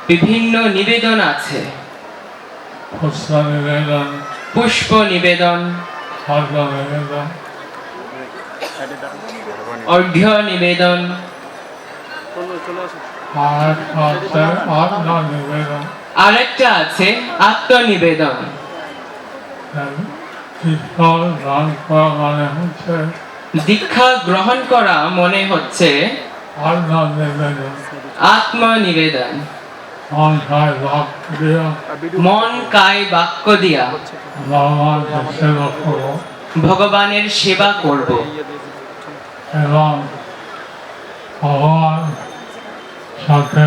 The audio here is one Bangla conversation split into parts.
বিভিন্ন নিবেদন আছে। পুষ্প নিবেদন, অর্ঘ্য নিবেদন, আরেকটা আছে আত্মনিবেদন। দীক্ষা গ্রহণ করা মনে হচ্ছে আত্মনিবেদন। মন কায় বাক্য দিয়া ভগবানের সেবা করব এবং ভগবান সাথে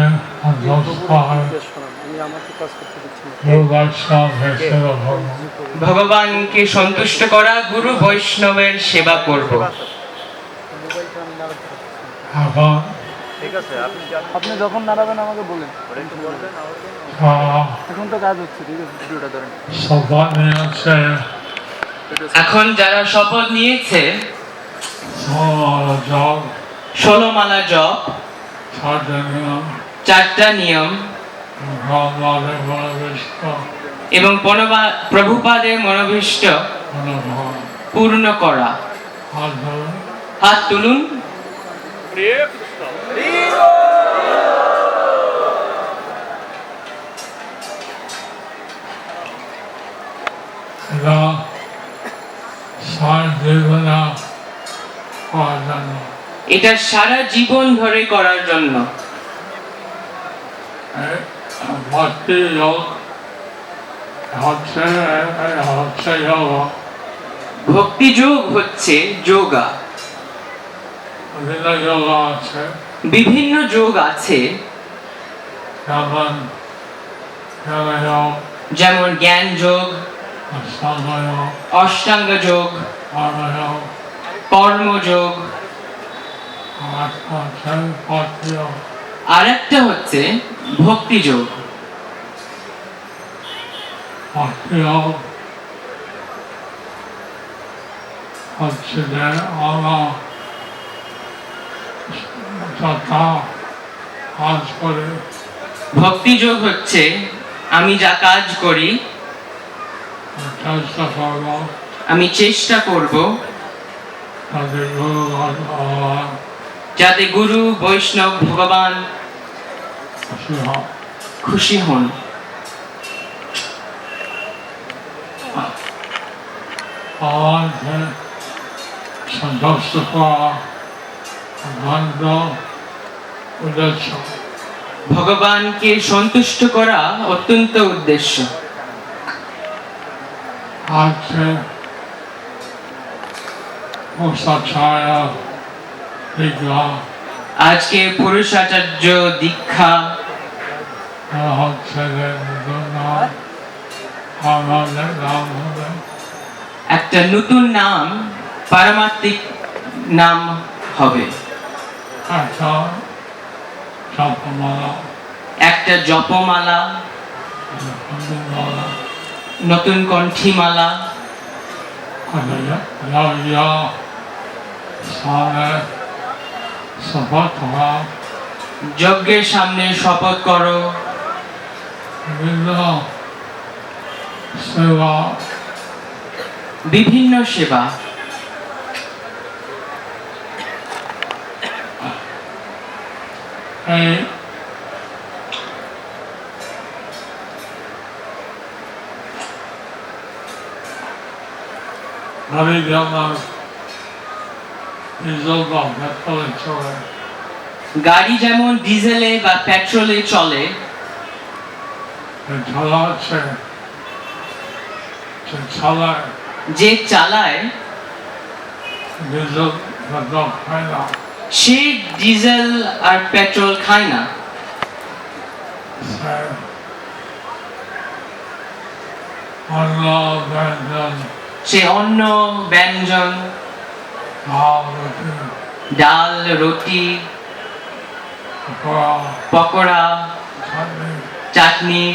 ভগবানকে সন্তুষ্ট করা, গুরু বৈষ্ণবের সেবা করব। আপনি যখন নাড়াবেন আমাকে বলেন, এখন তো কাজ হচ্ছে, ঠিক আছে, ভিডিওটা ধরেন। এখন যারা শপথ নিয়েছে 16 মালা জপ, 4টা নিয়ম এবং প্রভুপাদের মনোভীষ্ট পূর্ণ করা। হাত তুলুন। এটা সারা জীবন ধরে করার জন্য। ভক্তি যোগ হচ্ছে যোগা। বিভিন্ন যোগ আছে, যেমন জ্ঞান যোগ, অষ্টাঙ্গ যোগ, কর্মযোগ, আর একটা হচ্ছে ভক্তি যোগ। ভক্তি যোগ হচ্ছে আমি যা কাজ করি আমি চেষ্টা করব যাতে গুরু বৈষ্ণব ভগবান খুশি হন। ভগবানকে সন্তুষ্ট করা অত্যন্ত উদ্দেশ্য। আজকে পুরুষাচার্য দীক্ষা একটা নতুন নাম, পারমাত্মিক নাম হবে। একটা জপমালা, নতুন কণ্ঠীমালা। যজ্ঞের সামনে শপথ করো। বিভিন্ন সেবা। গাড়ি যেমন ডিজেলে বা পেট্রোলে চলে, যে চালায় সে ডিজেল আর পেট্রোল খায় না। সে অন্ন ব্যঞ্জন, ডাল রুটি, পকোড়া, চাটনি,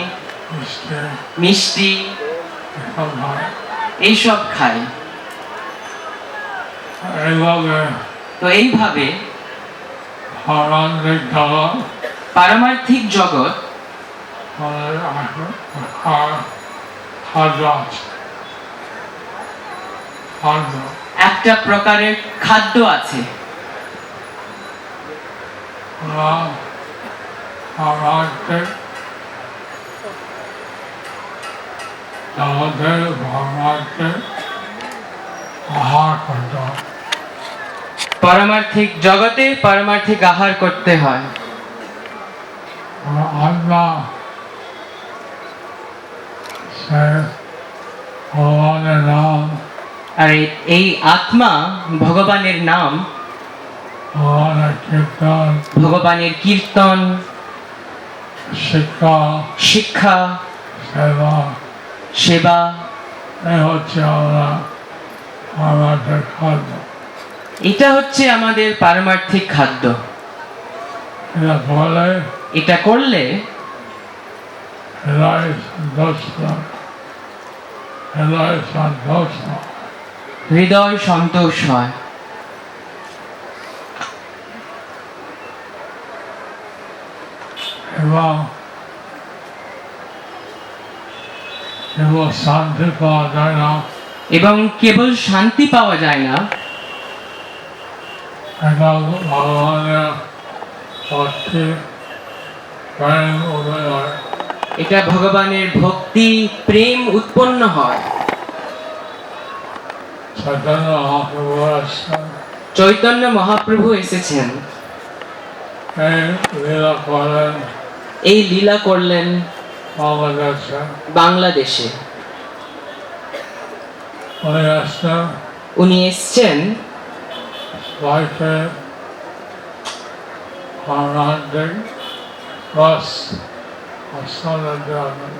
মিষ্টি এইসব খায়। তো এইভাবে পারমান্তিক জগৎ পারমার্থিক জগৎ আমাদের আর খাদ্য আছে। খাদ্য একটা প্রকারের খাদ্য আছে। পারমান্তিক জগতের পারমান্তিক আহার করতে হয়। পারমার্থিক জগতে পারমার্থিক আহার করতে হয়। আত্মা সে ভগবানের নাম, আর এই আত্মা ভগবানের নাম, ভগবানের কীর্তন, ভগবানের কীর্তন, শিক্ষা, শিক্ষা, সেবা, সেবা, এই হচ্ছে আমরা আমাদের খাদ্য। এটা হচ্ছে আমাদের পারমার্থিক খাদ্য। এটা বলে এটা করলে হৃদয় সন্তুষ্ট, হৃদয় সন্তুষ্ট, হৃদয় সন্তোষ হয়। এবং কেবল শান্তি পাওয়া যায় না, এবং কেবল শান্তি পাওয়া যায় না, এটা ভগবানের ভক্তি প্রেম উদয় হয়। এটা ভগবানের ভক্তি প্রেম উৎপন্ন হয়। চৈতন্য মহাপ্রভু আসছেন, চৈতন্য মহাপ্রভু এসেছেন, এই লীলা করেন এই লীলা করলেন বাংলাদেশে। বাংলাদেশে। উনি আসছেন উনি এসছেন সবাইকে পারমান্তিক রস আস্বাদন দেওয়ার জন্য।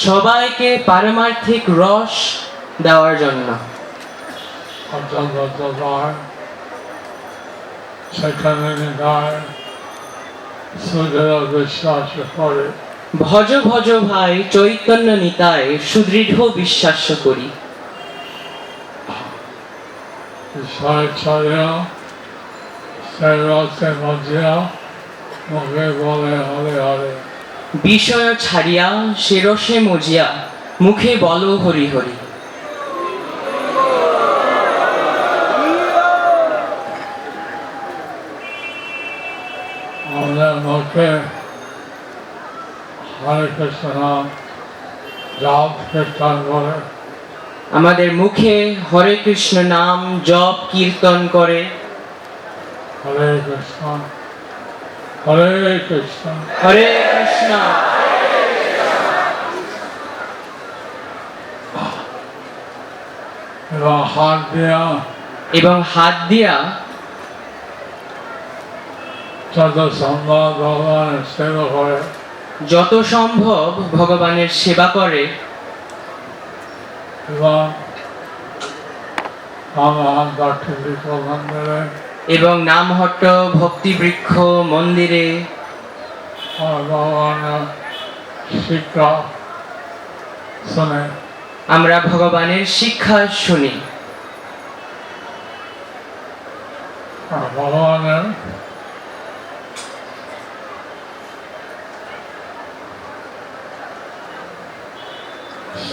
সবাইকে পারমার্থিক রস দেওয়ার জন্য। অন্তর্গতবার সেখানে নিদায় সুদৃঢ় বিশ্বাস করে ভজ ভজ ভাই চৈতন্য নিতায় সুদৃঢ় বিশ্বাস করি। ঈশ্বরের ছড়িয়া সেই রসে মজিয়া মুখে বলে হরে হরে। বিষয় ছাড়িয়া সে রসে মজিয়া মুখে বলো হরি হরি। আমাদের মুখে হরে কৃষ্ণ নাম জপ কীর্তন করে, আমাদের মুখে হরে কৃষ্ণ নাম জপ কীর্তন করে। হরে কৃষ্ণ হরে কৃষ্ণ হরে কৃষ্ণ এবং হাত দিয়া এবং হাত দিয়া যত সম্ভব ভগবানের সেবা করে। যত সম্ভব ভগবানের সেবা করে। এবং ভগবান দর্শিত মন্দিরে এবং নামহট্ট ভক্তিবৃক্ষ মন্দিরে ভগবানের শিক্ষা শুনে আমরা ভগবানের শিক্ষা শুনি। ভগবানের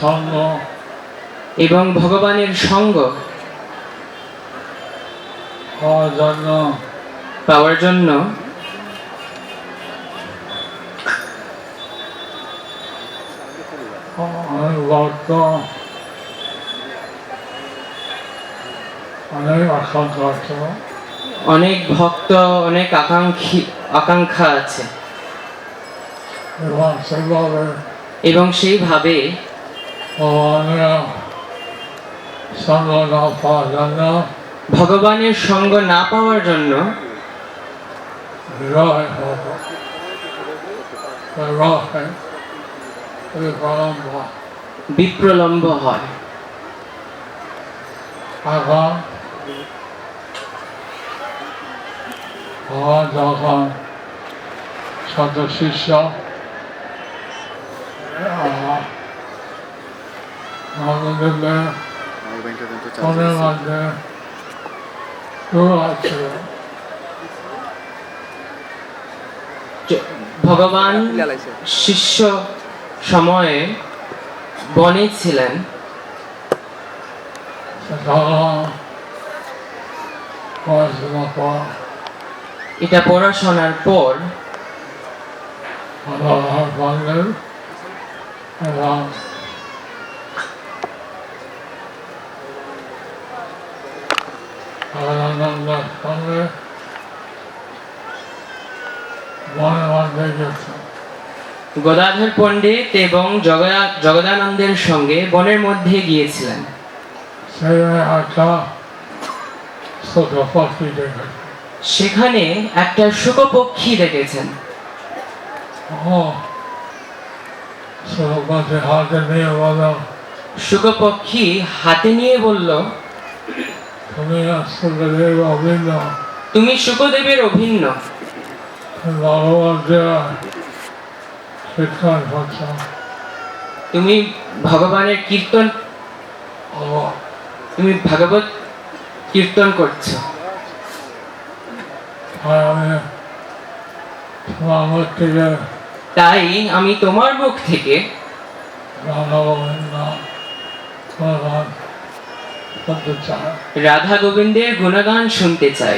সঙ্গ এবং ভগবানের সঙ্গ পাওয়ার জন্য পাওয়ার জন্য অনেক ভক্ত অনেক আকাঙ্ক্ষা আছে, অনেক ভক্ত অনেক আকাঙ্ক্ষা আছে। এবং সেভাবে এবং সেইভাবে ভগবানের সঙ্গ না পাওয়ার জন্য ভগবানের সঙ্গ না পাওয়ার জন্য বিরহ বিপ্রলম্ব হয়। এখন ভগবান যখন শত শিষ্য আমাদের মনের মধ্যে আছে ভগবান শিষ্য সময়ে বনে ছিলেন। পড়াশোনা কর এটা পড়াশোনার পর করলেন এবং আনন্দের সঙ্গে বনের মধ্যে গেছেন। গদাধর পণ্ডিত এবং জগদানন্দের সঙ্গে বনের মধ্যে গিয়েছিলেন। সেখানে একটা ছোট পাখি দেখেছেন। সেখানে একটা শুকপক্ষী দেখেছেন। ও ছোট পাখি হাতে নিয়ে বলো, শুকপক্ষী হাতে নিয়ে বলল, তুমি সুখদেব অভিন্ন, তুমি শুকদেবের অভিন্ন, ভগবান শিক্ষণ করছ। তুমি ভগবানের কীর্তন, তুমি ভাগবত কীর্তন করছো। আমি তোমার মুখ থেকে তাই আমি তোমার মুখ থেকে করতে চাই। রাধা গোবিন্দের গুণগান শুনতে চাই।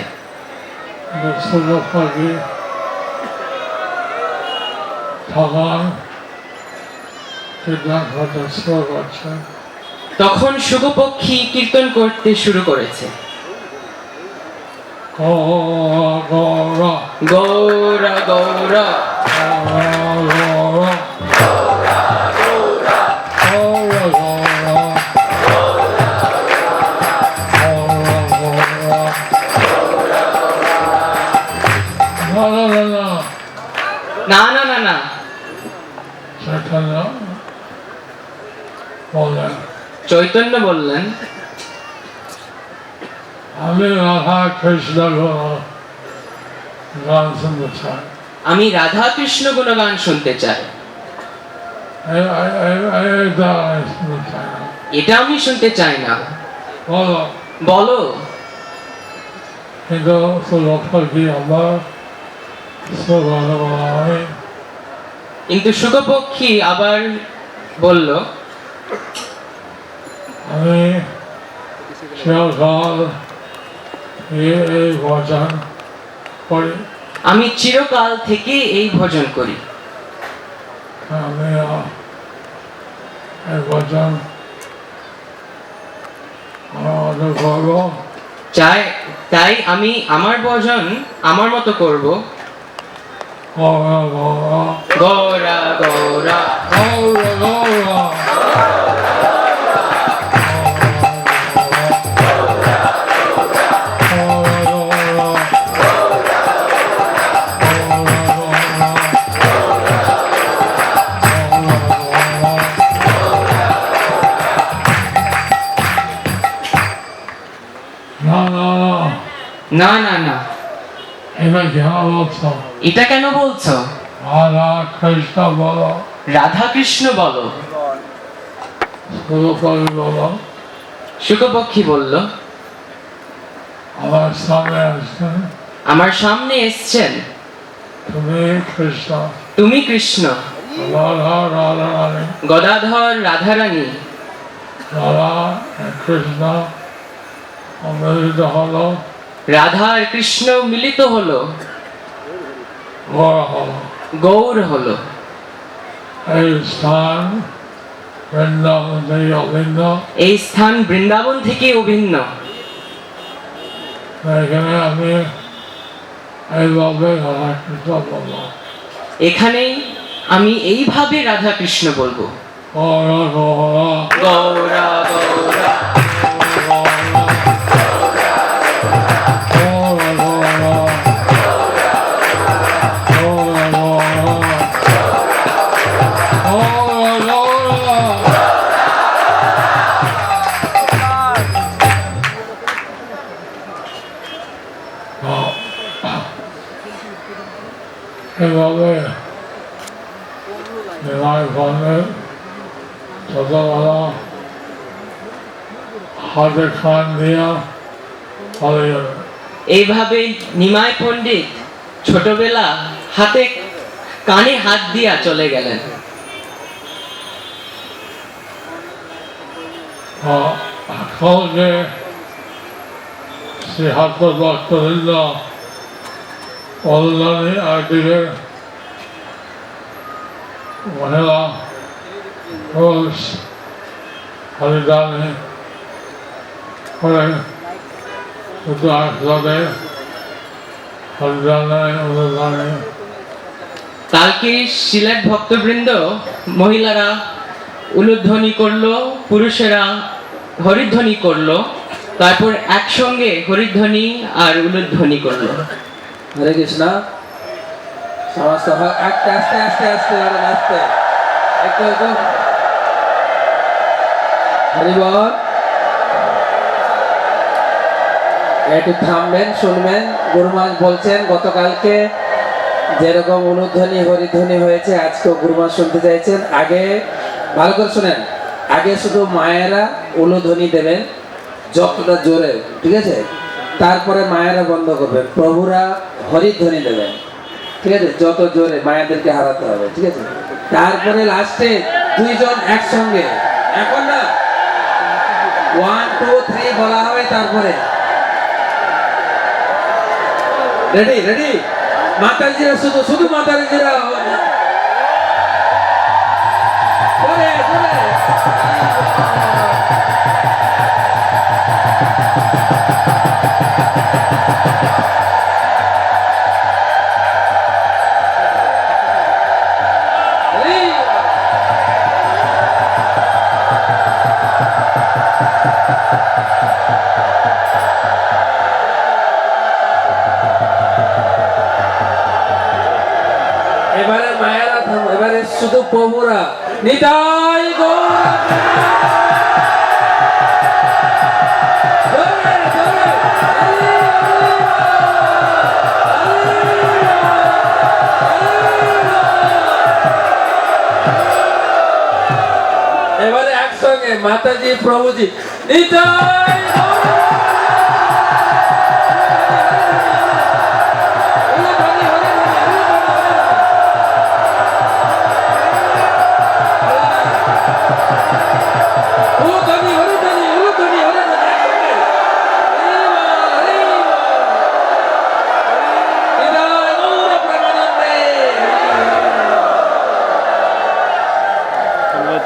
ভগবান কীর্তন করতে শুরু করছে। তখন শুকপক্ষী কীর্তন করতে শুরু করেছে। গৌরা গৌরা গৌরা না না না না, চৈতন্য বললেন, আমি রাধা কৃষ্ণ গান শুনতে চাই। আমি রাধা কৃষ্ণ গুণগান শুনতে চাই। এটা আমি শুনতে চাই না। বলো বলো। কিন্তু আমার কিন্তু শুকপক্ষী আবার বলল, আমি চিরকাল এই ভজন করি। আমি চিরকাল থেকে এই ভজন করি। আমি এই ভজন আমাদের করব। তাই আমি আমার ভজন আমার মতো করব। গৌরা গৌরা গৌরা গৌরা গৌরা গৌরা না না না, এটা কেন এটা কেন বলছো? বলছো? রাধা কৃষ্ণ বলো, রাধা কৃষ্ণ বলো। বলো। শুকপক্ষী বলল, আমার সামনে আসছেন, আমার সামনে এসছেন তুমি কৃষ্ণ, তুমি কৃষ্ণ, রাধা রাধারানী, গদাধর রাধারানী। রাধা কৃষ্ণ অমৃত হলো, রাধা আর কৃষ্ণ মিলিত হলো, গৌর হলো। গৌর হলো। এই স্থান বৃন্দাবন থেকে অভিন্ন। এই স্থান বৃন্দাবন থেকে অভিন্ন। এখানে আমি এইভাবে রাধা কৃষ্ণ বলবো। এখানেই আমি এইভাবে রাধা কৃষ্ণ বলবো। গৌরা গৌরা গৌরা গৌরা এভাবে নিমাই পণ্ডিত ছোটবেলা হাতে খান দিয়া চলে যাবে। এইভাবে নিমাই পণ্ডিত ছোটবেলা হাতে কানে হাত দিয়া চলে গেলেন। সকলকে শ্রীহাস্য ভক্তবৃন্দ কল্যাণী একদিকে, মহিলা পুরুষ হরিদানি করে শুধু একসাথে হরিদানি অনুদানি। কালকে সিলেট ভক্তবৃন্দ মহিলারা উলুধ্বনি করলো, পুরুষেরা হরিধ্বনি করলো, তারপর একসঙ্গে হরিধ্বনি আর উলুধ্বনি করলো। হরে কৃষ্ণ। সমস্ত আস্তে আস্তে আস্তে আস্তে আস্তে একটু একটু হরি বল। একটু থামবেন, শুনবেন। গুরু মহারাজ বলছেন গতকালকে যেরকম অনুধ্বনি হরিধ্বনি হয়েছে আজকেও গুরু মহারাজ শুনতে চাইছেন। আগে ভালো করে শুনেন, আগে শুধু মায়েরা উলুধ্বনি দেবেন যতটা জোরে, ঠিক আছে? তারপরে মায়েরা বন্ধ করবেন, প্রভুরা হরিধ্বনি দেবেন, ঠিক আছে? যত জোরে মায়েদেরকে হারাতে হবে, ঠিক আছে? তারপরে লাস্টে দুইজন একসঙ্গে, এখন না 1 2 3 বলা হবে, তারপরে রেডি রেডি। মাতাজিরা শুধু শুধু মাতাজিরা জোরে জোরে। এবারে মায়েরা থাম, এবারে শুধু প্রভুরা নিতাই গৌর। এবারে একসঙ্গে মাতাজি প্রভুজি নিতাই গৌর।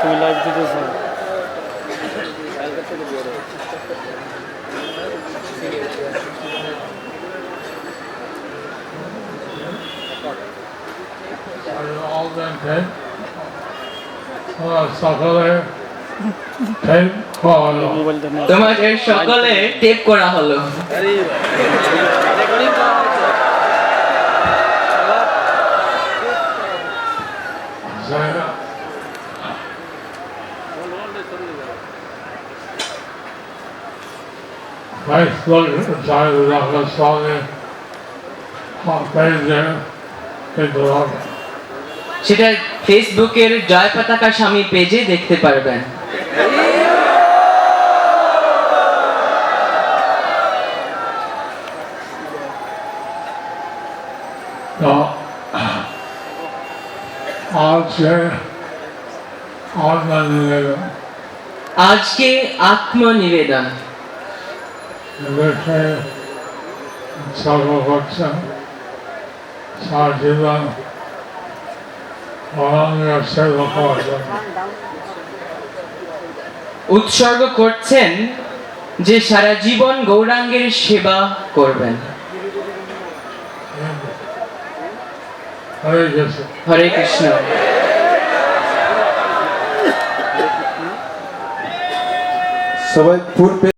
তুমি লাইভ দিতেছ? সকলে তোমাদের সকলে টেপ করা হলো। Swami সেটা ফেসবুকের জয়পতাকা স্বামী পেজে দেখতে পারবেন। আজকে আত্মনিবেদন করছেন সারা উৎসর্গ করছেন যে সারা জীবন গৌরাঙ্গের সেবা করবেন। হরে কৃষ্ণ। হরে কৃষ্ণ। সবাই ফুল